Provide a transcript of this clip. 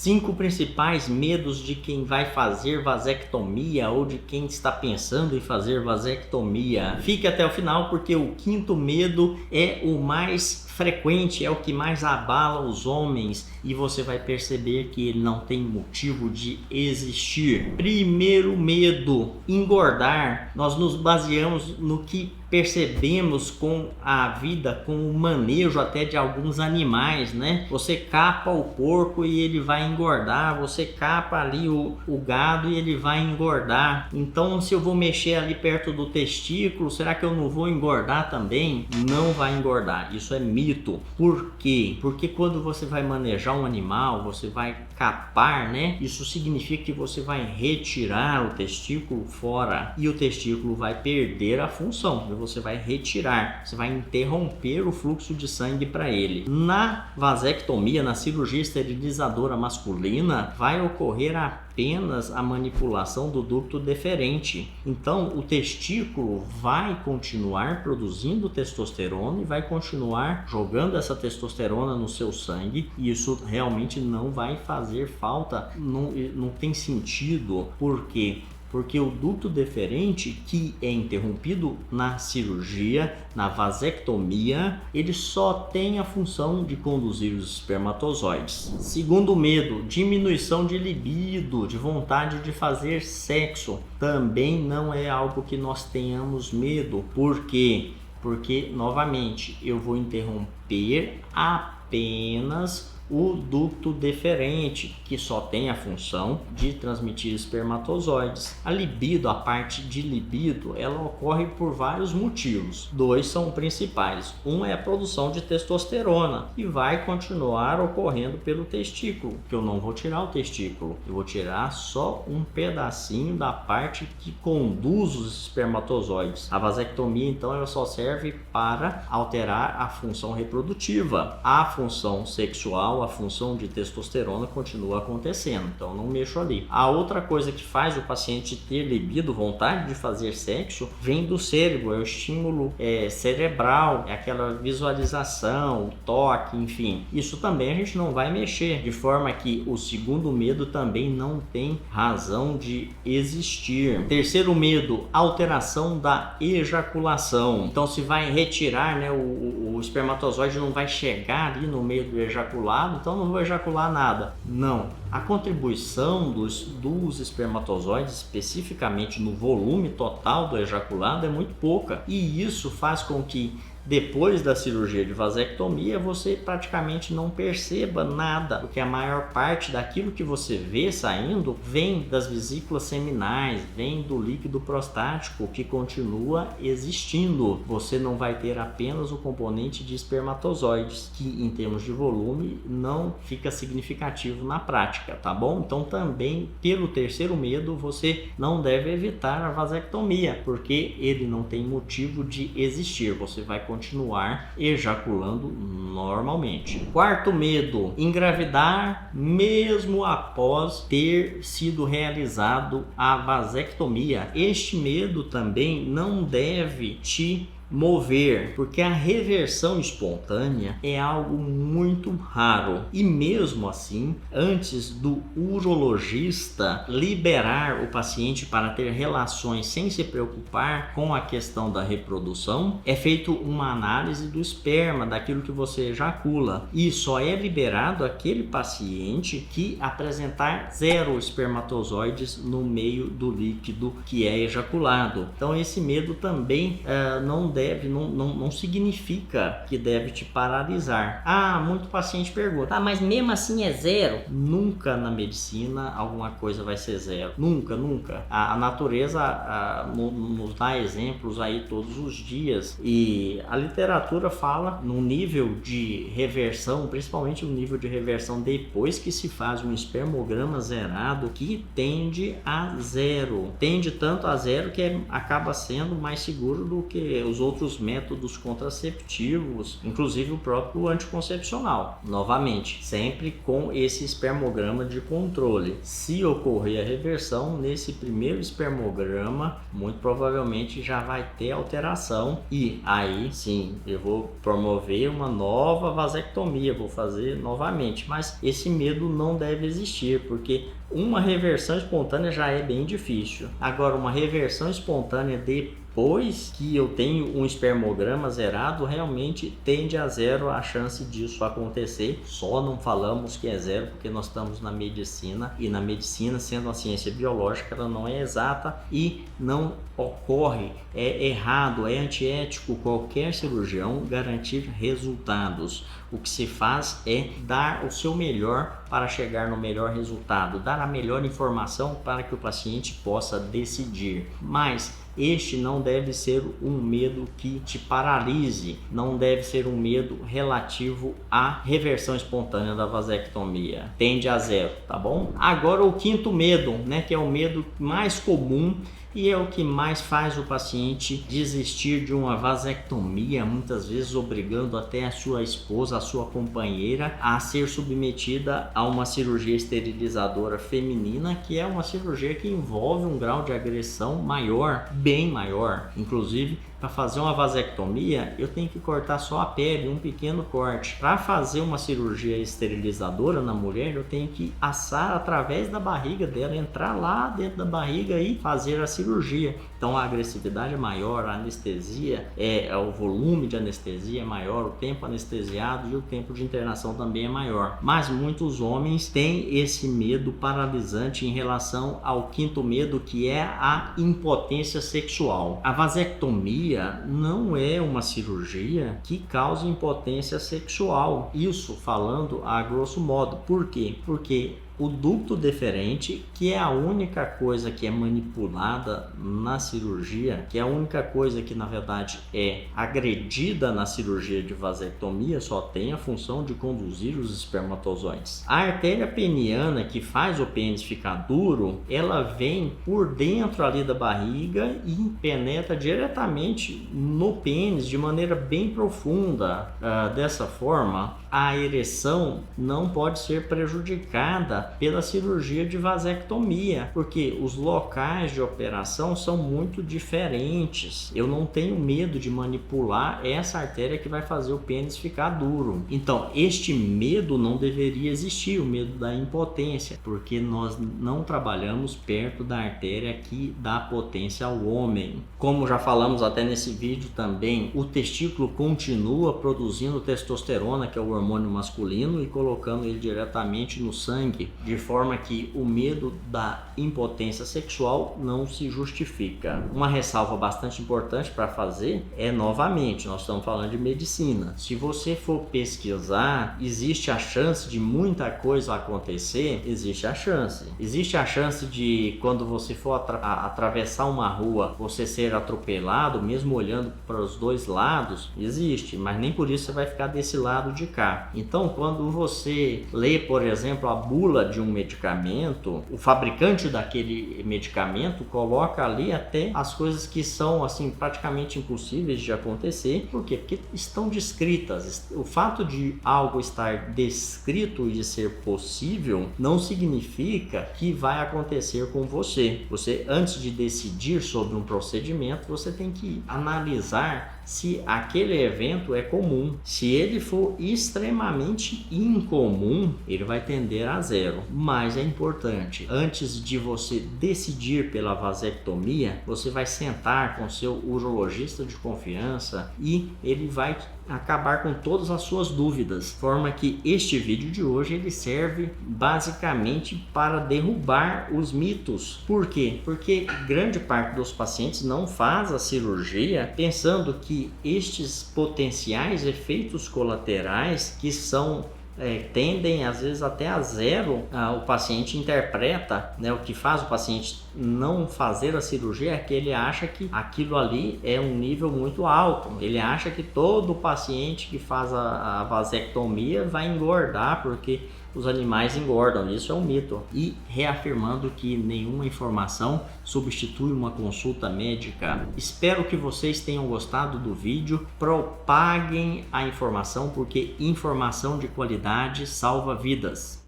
5 principais medos de quem vai fazer vasectomia ou de quem está pensando em fazer vasectomia. Fique até o final porque o quinto medo é o mais frequente, é o que mais abala os homens e você vai perceber que ele não tem motivo de existir. Primeiro medo, engordar. Nós nos baseamos no que percebemos com a vida, com o manejo até de alguns animais, né? Você capa o porco e ele vai engordar, você capa ali o gado e ele vai engordar. Então, se eu vou mexer ali perto do testículo, será que eu não vou engordar também? Não vai engordar, isso é mito. Por quê? Porque quando você vai manejar um animal, você vai capar, né? Isso significa que você vai retirar o testículo fora e o testículo vai perder a função. Você vai retirar, você vai interromper o fluxo de sangue para ele. Na vasectomia, na cirurgia esterilizadora masculina, vai ocorrer apenas a manipulação do ducto deferente. Então, o testículo vai continuar produzindo testosterona e vai continuar jogando essa testosterona no seu sangue, e isso realmente não vai fazer falta, não tem sentido. Por quê? Porque o ducto deferente, que é interrompido na cirurgia, na vasectomia, ele só tem a função de conduzir os espermatozoides. Segundo medo, diminuição de libido, de vontade de fazer sexo. Também não é algo que nós tenhamos medo. Por quê? Porque, novamente, eu vou interromper apenas o ducto deferente, que só tem a função de transmitir espermatozoides. A libido, a parte de libido, ela ocorre por vários motivos. 2 são principais. Um é a produção de testosterona, que vai continuar ocorrendo pelo testículo, que eu não vou tirar o testículo, eu vou tirar só um pedacinho da parte que conduz os espermatozoides. A vasectomia, então, ela só serve para alterar a função reprodutiva. A função sexual, a função de testosterona continua acontecendo, então não mexo ali. A outra coisa que faz o paciente ter libido, vontade de fazer sexo, vem do cérebro, é o estímulo cerebral, é aquela visualização, o toque, enfim. Isso também a gente não vai mexer, de forma que o segundo medo também não tem razão de existir. Terceiro medo, alteração da ejaculação. Então, se vai retirar, né, o espermatozoide não vai chegar ali no meio do ejaculado, então não vou ejacular nada. Não. A contribuição dos espermatozoides, especificamente no volume total do ejaculado, é muito pouca. E isso faz com que depois da cirurgia de vasectomia você praticamente não perceba nada, porque a maior parte daquilo que você vê saindo vem das vesículas seminais, vem do líquido prostático, que continua existindo. Você não vai ter apenas o componente de espermatozoides, que em termos de volume não fica significativo na prática, tá bom? Então também, pelo terceiro medo, você não deve evitar a vasectomia, porque ele não tem motivo de existir. Você vai continuar ejaculando normalmente. Quarto medo, engravidar mesmo após ter sido realizado a vasectomia. Este medo também não deve te mover, porque a reversão espontânea é algo muito raro, e mesmo assim, antes do urologista liberar o paciente para ter relações sem se preocupar com a questão da reprodução, é feito uma análise do esperma, daquilo que você ejacula, e só é liberado aquele paciente que apresentar 0 espermatozoides no meio do líquido que é ejaculado. Então esse medo também não significa que deve te paralisar. Muito paciente pergunta, mas mesmo assim é 0? Nunca na medicina alguma coisa vai ser 0. Nunca. A natureza nos dá exemplos aí todos os dias, e a literatura fala no nível de reversão, principalmente no nível de reversão depois que se faz um espermograma zerado, que tende a 0. Tende tanto a 0 que acaba sendo mais seguro do que os outros outros métodos contraceptivos, inclusive o próprio anticoncepcional. Novamente, sempre com esse espermograma de controle. Se ocorrer a reversão, nesse primeiro espermograma, muito provavelmente já vai ter alteração e aí sim eu vou promover uma nova vasectomia, vou fazer novamente, mas esse medo não deve existir, porque uma reversão espontânea já é bem difícil. Agora, uma reversão espontânea depois que eu tenho um espermograma zerado, realmente tende a zero a chance disso acontecer. Só não falamos que é zero porque nós estamos na medicina, e na medicina, sendo uma ciência biológica, ela não é exata e não ocorre, é errado, é antiético qualquer cirurgião garantir resultados. O que se faz é dar o seu melhor para chegar no melhor resultado, dar a melhor informação para que o paciente possa decidir. Mas este não deve ser um medo que te paralise, não deve ser um medo relativo à reversão espontânea da vasectomia. Tende a zero, tá bom? Agora o quinto medo, né, que é o medo mais comum e é o que mais faz o paciente desistir de uma vasectomia, muitas vezes obrigando até a sua esposa, a sua companheira, a ser submetida a uma cirurgia esterilizadora feminina, que é uma cirurgia que envolve um grau de agressão maior, bem maior. Inclusive, para fazer uma vasectomia, eu tenho que cortar só a pele, um pequeno corte. Para fazer uma cirurgia esterilizadora na mulher, eu tenho que assar através da barriga dela, entrar lá dentro da barriga e fazer a cirurgia. Então a agressividade é maior, a anestesia, o volume de anestesia é maior, o tempo anestesiado e o tempo de internação também é maior. Mas muitos homens têm esse medo paralisante em relação ao quinto medo, que é a impotência sexual. A vasectomia não é uma cirurgia que causa impotência sexual. Isso falando a grosso modo. Por quê? Porque o ducto deferente, que é a única coisa que é manipulada na cirurgia, que é a única coisa que na verdade é agredida na cirurgia de vasectomia, só tem a função de conduzir os espermatozoides. A artéria peniana, que faz o pênis ficar duro, ela vem por dentro ali da barriga e penetra diretamente no pênis de maneira bem profunda. Dessa forma, a ereção não pode ser prejudicada pela cirurgia de vasectomia, porque os locais de operação são muito diferentes. Eu não tenho medo de manipular essa artéria que vai fazer o pênis ficar duro. Então, este medo não deveria existir, o medo da impotência, porque nós não trabalhamos perto da artéria que dá potência ao homem. Como já falamos até nesse vídeo também, o testículo continua produzindo testosterona, que é o hormônio masculino, e colocando ele diretamente no sangue, de forma que o medo da impotência sexual não se justifica. Uma ressalva bastante importante para fazer é, novamente, nós estamos falando de medicina. Se você for pesquisar, existe a chance de muita coisa acontecer? Existe a chance. Existe a chance de, quando você for atravessar uma rua, você ser atropelado, mesmo olhando para os dois lados? Existe, mas nem por isso você vai ficar desse lado de cá. Então, quando você lê, por exemplo, a bula de um medicamento, o fabricante daquele medicamento coloca ali até as coisas que são assim praticamente impossíveis de acontecer. Por quê? Porque estão descritas. O fato de algo estar descrito e de ser possível não significa que vai acontecer com você. Você, antes de decidir sobre um procedimento, você tem que analisar se aquele evento é comum. Se ele for extremamente incomum, ele vai tender a zero. Mas é importante, antes de você decidir pela vasectomia, você vai sentar com seu urologista de confiança e ele vai acabar com todas as suas dúvidas, de forma que este vídeo de hoje ele serve basicamente para derrubar os mitos. Por quê? Porque grande parte dos pacientes não faz a cirurgia pensando que estes potenciais efeitos colaterais, que são tendem às vezes até a zero, o paciente interpreta, né, o que faz o paciente não fazer a cirurgia é que ele acha que aquilo ali é um nível muito alto. Ele acha que todo paciente que faz a vasectomia vai engordar porque os animais engordam. Isso é um mito. E reafirmando que nenhuma informação substitui uma consulta médica. Espero que vocês tenham gostado do vídeo. Propaguem a informação, porque informação de qualidade salva vidas.